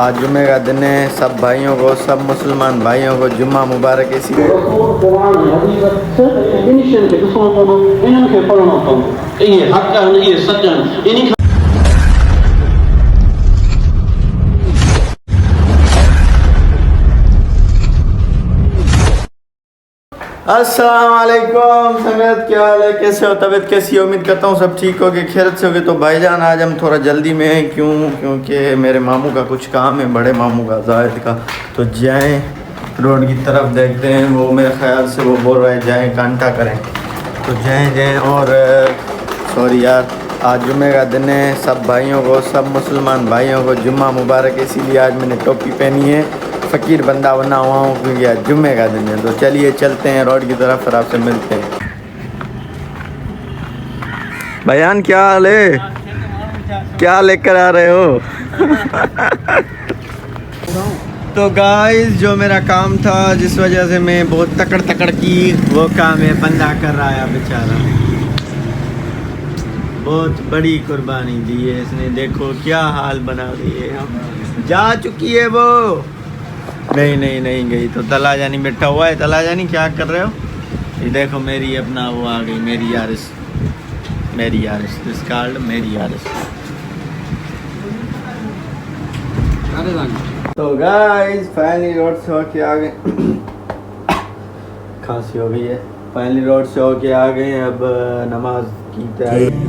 आज जुम्मे का दिन है। सब भाइयों को, सब मुसलमान भाइयों को जुम्मा मुबारक। इसी अस्सलाम वालेकुम संगत, क्या हाल है, कैसे हो, तबीयत कैसी है? उम्मीद करता हूँ सब ठीक होगी, खैरत से होगी। तो भाईजान आज हम थोड़ा जल्दी में हैं। क्योंकि मेरे मामू का कुछ काम है, बड़े मामू का, जाहिद का। तो जाएं रोड की तरफ, देखते हैं। वो मेरे ख्याल से वो बोल रहे हैं जाएं कांटा करें। तो जाएं। और सॉरी यार, आज जुम्मे का दिन है। सब भाइयों को, सब मुसलमान भाइयों को जुम्मा मुबारक। इसीलिए आज मैंने टोपी पहनी है, फ़कीर बंदा बना हुआ हूँ क्योंकि आज जुम्मे का दिन है। तो चलिए चलते हैं रोड की तरफ, फिर आपसे मिलते हैं। बयान क्या हाल है, क्या लेकर आ रहे हो? तो गाइस, जो मेरा काम था, जिस वजह से मैं बहुत तकड़ की, वो काम है बंदा कर रहा है बेचारा। बहुत बड़ी कुर्बानी दी है इसने, देखो क्या हाल बना दिए। जा चुकी है वो, नहीं गई। तो तला जानी बैठा हुआ है। तला जानी क्या कर रहे हो? ये देखो मेरी अपना वो आ गई, मेरी यारिस दिस कॉल्ड मेरी यारिस। तो गाइस फाइनली रोड से होके आ गए। खांसी हो गई है। फाइनली रोड से होके आ गए। अब नमाज की तैयारी।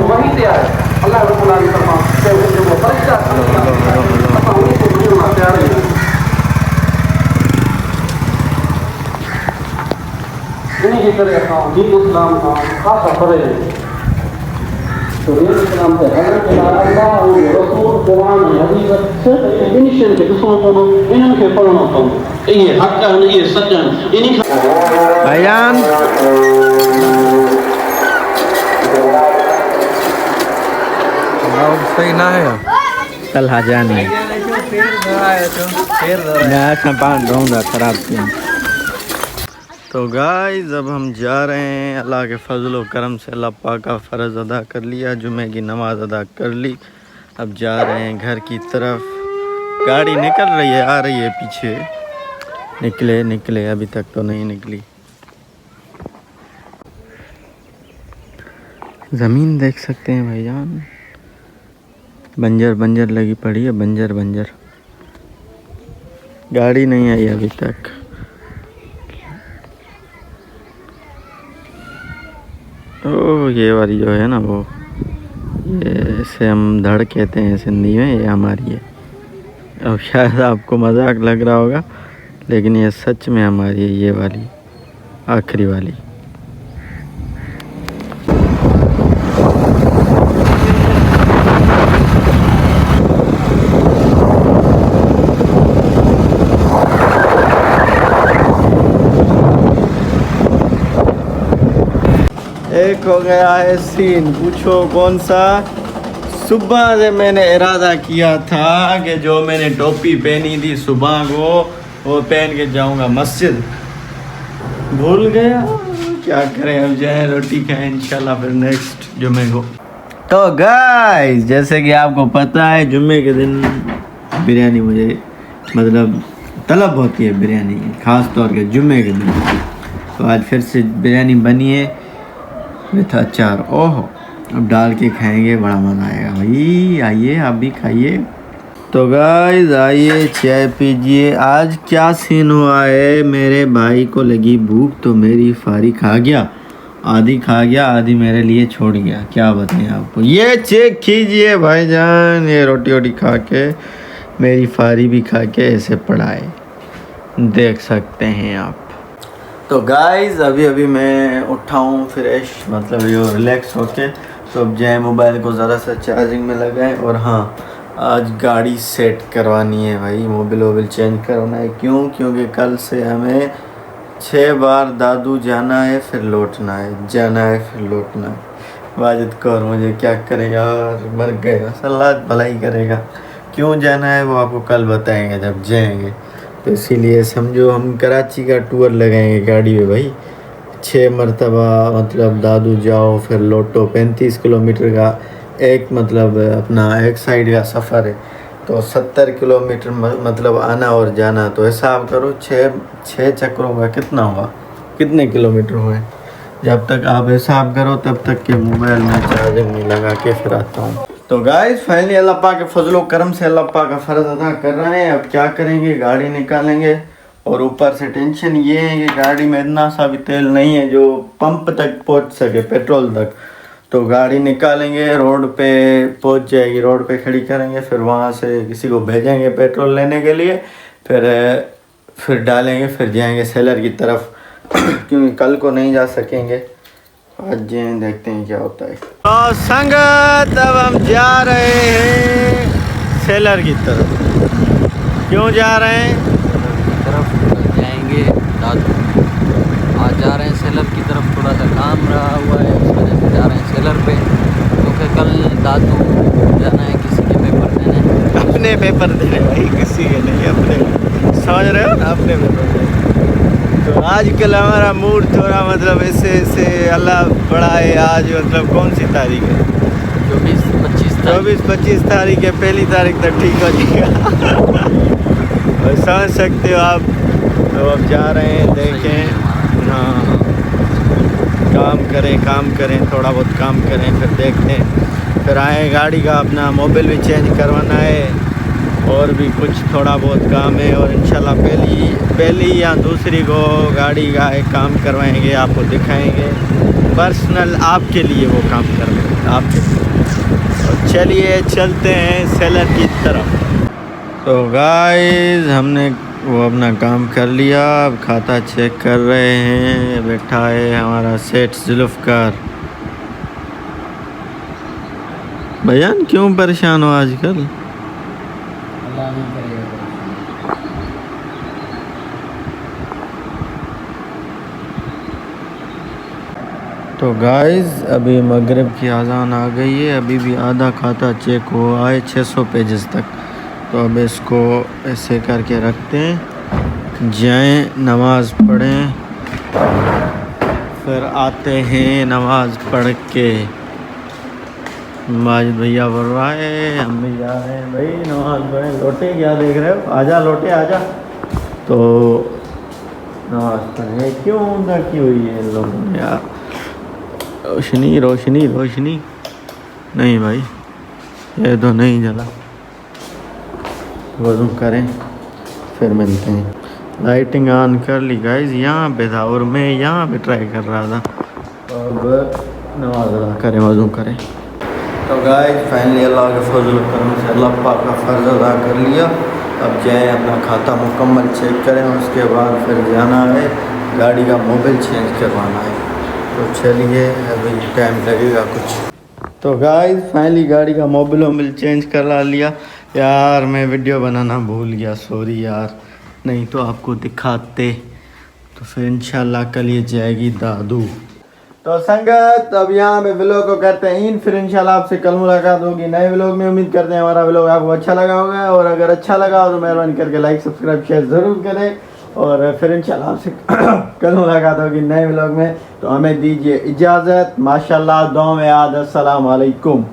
वहीं से आए अल्लाह रब्बुल आलमीन फरमाते हैं कि वो फरिश्ता अल्लाह उन्हीं को बुलाना तैयार है। इन्हीं की तरह का दीन इस्लाम का खासा फर्ज है। तो दीन इस्लाम से हज़रत अल्लाह और रसूल कुरान हदीस से इनिशियल के दुश्मनों को इनके पढ़ना तो ये हक है, ये सज्जन इन्हीं बयान सही ना है। कल हाजानी खराब किया। तो गाइस अब हम जा रहे हैं। अल्लाह के फजल व करम से अल्लाह पाक का फ़र्ज़ अदा कर लिया, जुमे की नमाज़ अदा कर ली। अब जा रहे हैं घर की तरफ। गाड़ी निकल रही है, आ रही है पीछे। निकले अभी तक तो नहीं निकली। ज़मीन देख सकते हैं भाईजान, बंजर लगी पड़ी है, बंजर। गाड़ी नहीं आई अभी तक। ओ ये वाली जो है ना, वो ये इसे हम धड़ कहते हैं सिंधी में, ये हमारी है। अब शायद आपको मजाक लग रहा होगा, लेकिन ये सच में हमारी है, ये वाली आखिरी वाली। एक हो गया है सीन, पूछो कौन सा। सुबह से मैंने इरादा किया था कि जो मैंने टोपी पहनी थी सुबह को, वो पहन के जाऊंगा मस्जिद। भूल गया, क्या करें। अब जाए रोटी खाएं इंशाल्लाह फिर नेक्स्ट जुम्मे को। तो गाइस, जैसे कि आपको पता है, जुम्मे के दिन बिरयानी मुझे मतलब तलब होती है बिरयानी की, ख़ास तौर के जुम्मे के दिन। तो आज फिर से बिरयानी बनी है विथ अचार। ओहो, अब डाल के खाएंगे, बड़ा मज़ा आएगा भाई। आइए आप भी खाइए। तो गाइस आइए चाय पीजिए। आज क्या सीन हुआ है, मेरे भाई को लगी भूख तो मेरी फारी खा गया, आधी मेरे लिए छोड़ गया। क्या बताएं आपको, ये चेक कीजिए भाईजान, ये रोटी खा के, मेरी फारी भी खा के ऐसे पड़ा है, देख सकते हैं आप। तो गाइस अभी मैं उठा हूँ फ्रेश, मतलब ये रिलैक्स होके। तो अब जाए मोबाइल को ज़रा सा चार्जिंग में लगाएं। और हाँ, आज गाड़ी सेट करवानी है भाई, मोबिल चेंज करवाना है। क्योंकि कल से हमें 6 बार दादू जाना है फिर लौटना है, जाना है फिर लौटना है। वाजिद कौर मुझे क्या करेगा और मर गएगा, अल्लाह भलाई करेगा। क्यों जाना है वो आपको कल बताएंगे जब जाएंगे। तो इसीलिए समझो हम कराची का टूर लगाएंगे गाड़ी में भाई। 6 मरतबा मतलब दादू जाओ फिर लौटो, 35 किलोमीटर का एक मतलब अपना एक साइड का सफ़र है। तो 70 किलोमीटर मतलब आना और जाना। तो हिसाब करो 6 चक्करों का कितना हुआ, कितने किलोमीटर हुए। जब तक आप हिसाब करो तब तक के मोबाइल में चार्जिंग नहीं लगा के फिर आता हूँ। तो गाइस फाइनली अल्लाह पाक के फजलो करम से अल्लाह पाक का फ़र्ज़ अदा कर रहे हैं। अब क्या करेंगे, गाड़ी निकालेंगे। और ऊपर से टेंशन ये है कि गाड़ी में इतना सा भी तेल नहीं है जो पंप तक पहुंच सके, पेट्रोल तक। तो गाड़ी निकालेंगे, रोड पे पहुंच जाएगी, रोड पे खड़ी करेंगे, फिर वहाँ से किसी को भेजेंगे पेट्रोल लेने के लिए। फिर डालेंगे, फिर जाएंगे सेलर की तरफ क्योंकि कल को नहीं जा सकेंगे। आज जाएं, देखते हैं क्या होता है। तो संगत अब हम जा रहे हैं सेलर की तरफ। क्यों जा रहे हैं? तरफ जाएंगे दादू। आज जा रहे हैं सेलर की तरफ, थोड़ा सा काम रहा हुआ है इस वजह से जा रहे हैं सेलर पे, क्योंकि कल दादू जाना है किसी के पेपर देने। अपने पेपर देने भाई, किसी के नहीं, अपने। समझ रहे हो ना, अपने पेपर देने। तो आजकल हमारा मूड थोड़ा मतलब ऐसे अल्लाह बड़ा है। आज मतलब कौन सी तारीख है? 24-25 तारीख है। 1 तारीख तक ठीक हो जाएगा और समझ सकते हो आप। तो अब जा रहे हैं, देखें। हाँ, काम करें थोड़ा बहुत काम करें, फिर देखते हैं। फिर आए, गाड़ी का अपना मोबिल भी चेंज करवाना है और भी कुछ थोड़ा बहुत काम है। और इंशाल्लाह पहली या दूसरी को गाड़ी का एक काम करवाएंगे, आपको दिखाएंगे पर्सनल, आपके लिए वो काम करवाएंगे आपके। तो चलिए चलते हैं सेलर की तरफ। तो गाइस हमने वो अपना काम कर लिया, अब खाता चेक कर रहे हैं। बैठा है हमारा सेठ जुल्फ़कार। भैयान क्यों परेशान हो आजकल? अल्लाह नहीं करेगा। तो गाइस अभी मगरिब की अज़ान आ गई है, अभी भी आधा खाता चेक हुआ है 600 पेजेस तक। तो अब इसको ऐसे करके रखते हैं, जाएं नमाज़ पढ़ें, फिर आते हैं नमाज़ पढ़ के। माजिद भैया बोल रहा है हम भी जा रहे हैं भाई नमाज़ पढ़ें। लोटे क्या देख रहे हो, आजा लोटे आजा। तो नमाज़ पढ़ें क्यों ना की हुई है इन लोगों ने यार। रोशनी नहीं भाई, ये तो नहीं जला। वज़ू करें फिर मिलते हैं। लाइटिंग ऑन कर ली गाइस, यहाँ पे था और मैं यहाँ पे ट्राई कर रहा था। अब नमाज़ अदा करें, वज़ू करें। तो गाइस फाइनली अल्लाह के फजल करम से अल्लाह पाक का फ़र्ज़ अदा कर लिया। अब जाएँ अपना खाता मुकम्मल चेक करें, उसके बाद फिर जाना है, गाड़ी का मोबिल चेंज करवाना है। तो चलिए अभी टाइम लगेगा कुछ। तो गाइस फाइनली गाड़ी का मोबिल चेंज करा लिया। यार मैं वीडियो बनाना भूल गया, सॉरी यार, नहीं तो आपको दिखाते। तो फिर इंशाल्लाह कल ये जाएगी दादू। तो संगत अब यहाँ पे व्लॉग को करते हैं, फिर इंशाल्लाह आपसे कल मुलाकात होगी नए व्लॉग में। उम्मीद करते हैं हमारा व्लॉग आपको अच्छा लगा होगा, और अगर अच्छा लगा हो तो मेहरबानी करके लाइक सब्सक्राइब शेयर ज़रूर करें। और फिर इंशाल्लाह आपसे कल मुलाकात होगी नए व्लॉग में। तो हमें दीजिए इजाज़त। माशाल्लाह, दुआ में याद। अस्सलाम वालेकुम।